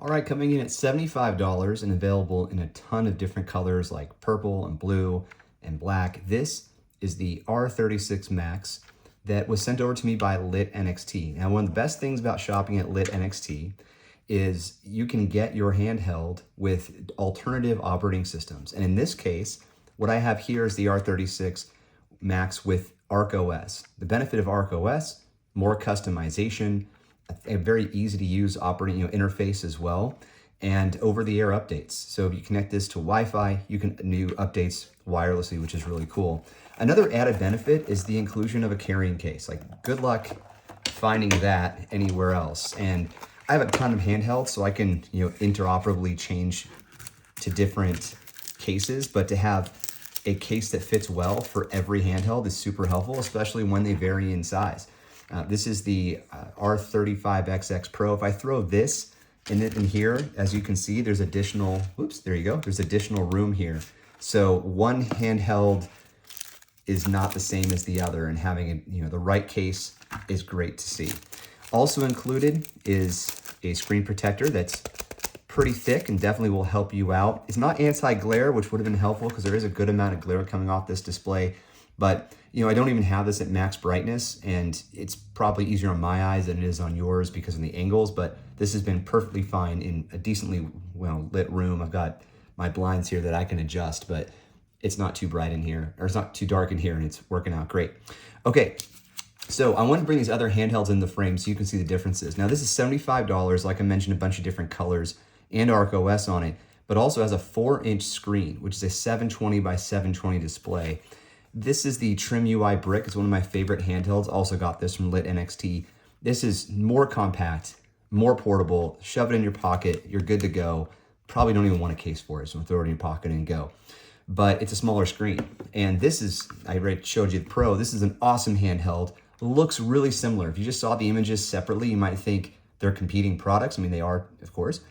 All right, coming in at $75 and available in a ton of different colors like purple and blue and black. This is the R36 Max that was sent over to me by LitNXT. Now, one of the best things about shopping at LitNXT is you can get your handheld with alternative operating systems. And in this case, what I have here is the R36 Max with ArkOS. The benefit of ArkOS, more customization, a very easy to use operating interface as well, and over-the-air updates. So if you connect this to Wi-Fi, you can do updates wirelessly, which is really cool. Another added benefit is the inclusion of a carrying case. Like, good luck finding that anywhere else. And I have a ton of handhelds, so I can interoperably change to different cases, but to have a case that fits well for every handheld is super helpful, especially when they vary in size. This is the R35XX Pro. If I throw this in here, as you can see, there's additional, there you go. There's additional room here. So one handheld is not the same as the other, and having the right case is great to see. Also included is a screen protector that's pretty thick and definitely will help you out. It's not anti-glare, which would have been helpful because there is a good amount of glare coming off this display. But I don't even have this at max brightness, and it's probably easier on my eyes than it is on yours because of the angles, but this has been perfectly fine in a decently lit room. I've got my blinds here that I can adjust, but it's not too bright in here, or it's not too dark in here, and it's working out great. Okay, so I want to bring these other handhelds in the frame so you can see the differences. Now this is $75, like I mentioned, a bunch of different colors and ArkOS on it, but also has a 4-inch screen, which is a 720 by 720 display. This is the Trim UI brick. It's one of my favorite handhelds. Also got this from LitNXT. This is more compact, more portable. Shove it in your pocket. You're good to go. Probably don't even want a case for it, so throw it in your pocket and go. But it's a smaller screen. And this is, I already showed you the Pro. This is an awesome handheld. Looks really similar. If you just saw the images separately, you might think they're competing products. I mean, they are, of course.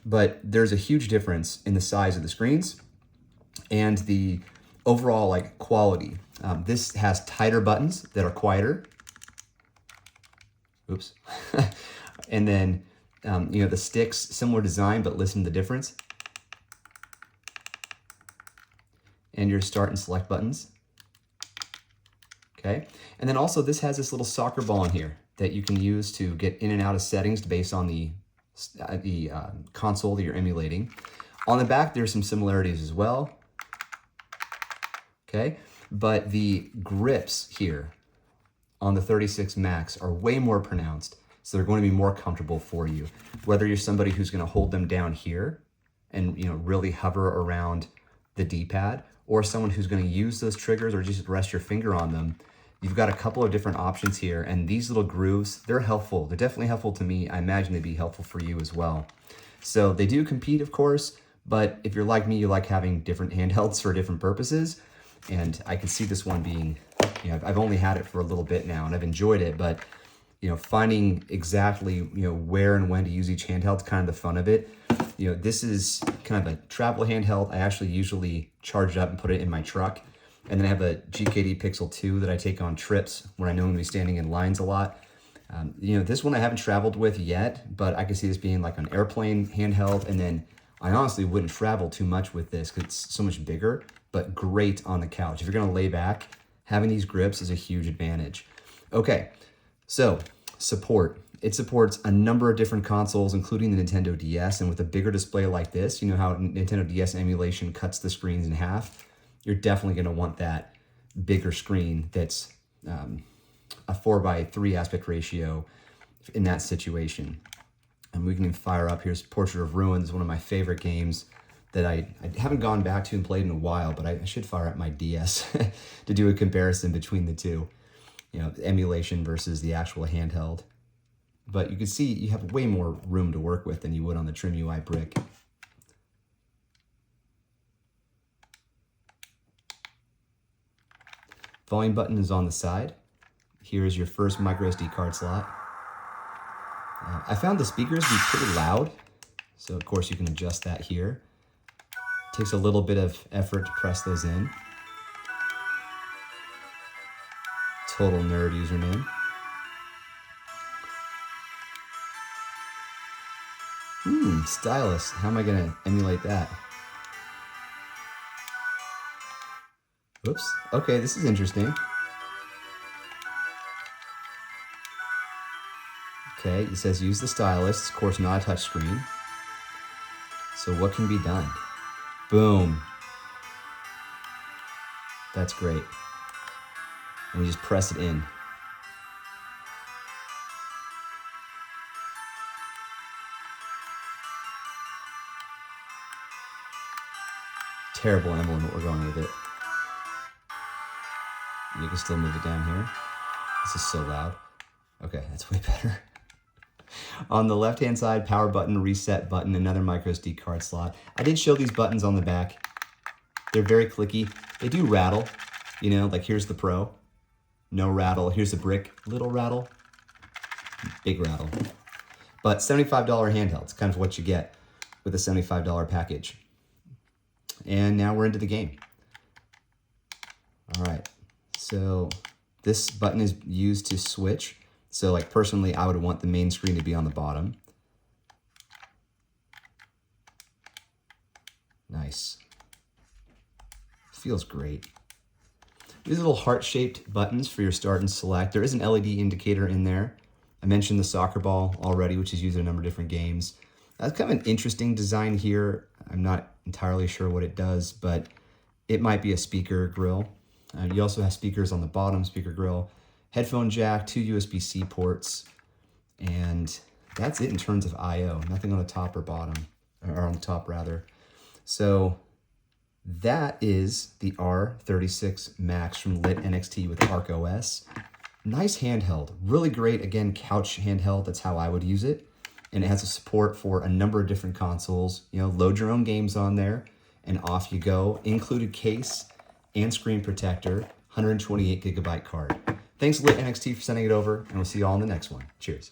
But there's a huge difference in the size of the screens and the overall quality. This has tighter buttons that are quieter. Oops. And then the sticks, similar design, but listen to the difference. And your start and select buttons. Okay. And then also this has this little soccer ball in here that you can use to get in and out of settings based on the console that you're emulating. On the back, there's some similarities as well. Okay, but the grips here on the 36 Max are way more pronounced, so they're going to be more comfortable for you. Whether you're somebody who's going to hold them down here and really hover around the D-pad, or someone who's going to use those triggers or just rest your finger on them, you've got a couple of different options here, and these little grooves, they're helpful. They're definitely helpful to me. I imagine they'd be helpful for you as well. So they do compete, of course, but if you're like me, you like having different handhelds for different purposes. And I can see this one being, I've only had it for a little bit now and I've enjoyed it, but finding exactly, where and when to use each handheld is kind of the fun of it. This is kind of a travel handheld. I actually usually charge it up and put it in my truck. And then I have a GKD Pixel 2 that I take on trips where I know I'm going to be standing in lines a lot. This one I haven't traveled with yet, but I can see this being like an airplane handheld. And then I honestly wouldn't travel too much with this because it's so much bigger, but great on the couch. If you're going to lay back, having these grips is a huge advantage. Okay, so support. It supports a number of different consoles, including the Nintendo DS. And with a bigger display like this, you know how Nintendo DS emulation cuts the screens in half? You're definitely going to want that bigger screen that's a 4:3 aspect ratio in that situation. And we can even fire up, here's Portrait of Ruins, one of my favorite games that I haven't gone back to and played in a while, but I should fire up my DS to do a comparison between the two, emulation versus the actual handheld. But you can see you have way more room to work with than you would on the Trim UI brick. Volume button is on the side. Here's your first micro SD card slot. I found the speakers to be pretty loud, so of course you can adjust that here. Takes a little bit of effort to press those in. Total nerd username. Stylus. How am I gonna emulate that? Oops. Okay, this is interesting. Okay, it says use the stylus. Of course, not a touch screen. So what can be done? Boom. That's great. And we just press it in. Terrible emblem, but we're going with it. You can still move it down here. This is so loud. Okay, that's way better. On the left-hand side, power button, reset button, another microSD card slot. I did show these buttons on the back. They're very clicky. They do rattle, you know, like here's the Pro. No rattle. Here's the brick. Little rattle. Big rattle. But $75 handheld. It's kind of what you get with a $75 package. And now we're into the game. All right. So this button is used to switch. So like personally, I would want the main screen to be on the bottom. Nice. Feels great. These little heart-shaped buttons for your start and select. There is an LED indicator in there. I mentioned the soccer ball already, which is used in a number of different games. That's kind of an interesting design here. I'm not entirely sure what it does, but it might be a speaker grill. You also have speakers on the bottom, speaker grill, headphone jack, 2 USB-C ports, and that's it in terms of I/O. Nothing on the top or bottom, or on the top rather. So that is the R36 Max from LitNXT with ArkOS. Nice handheld, really great, again, couch handheld, that's how I would use it. And it has a support for a number of different consoles. You know, load your own games on there, and off you go. Included case and screen protector, 128 gigabyte card. Thanks LitNXT for sending it over, and we'll see you all in the next one. Cheers.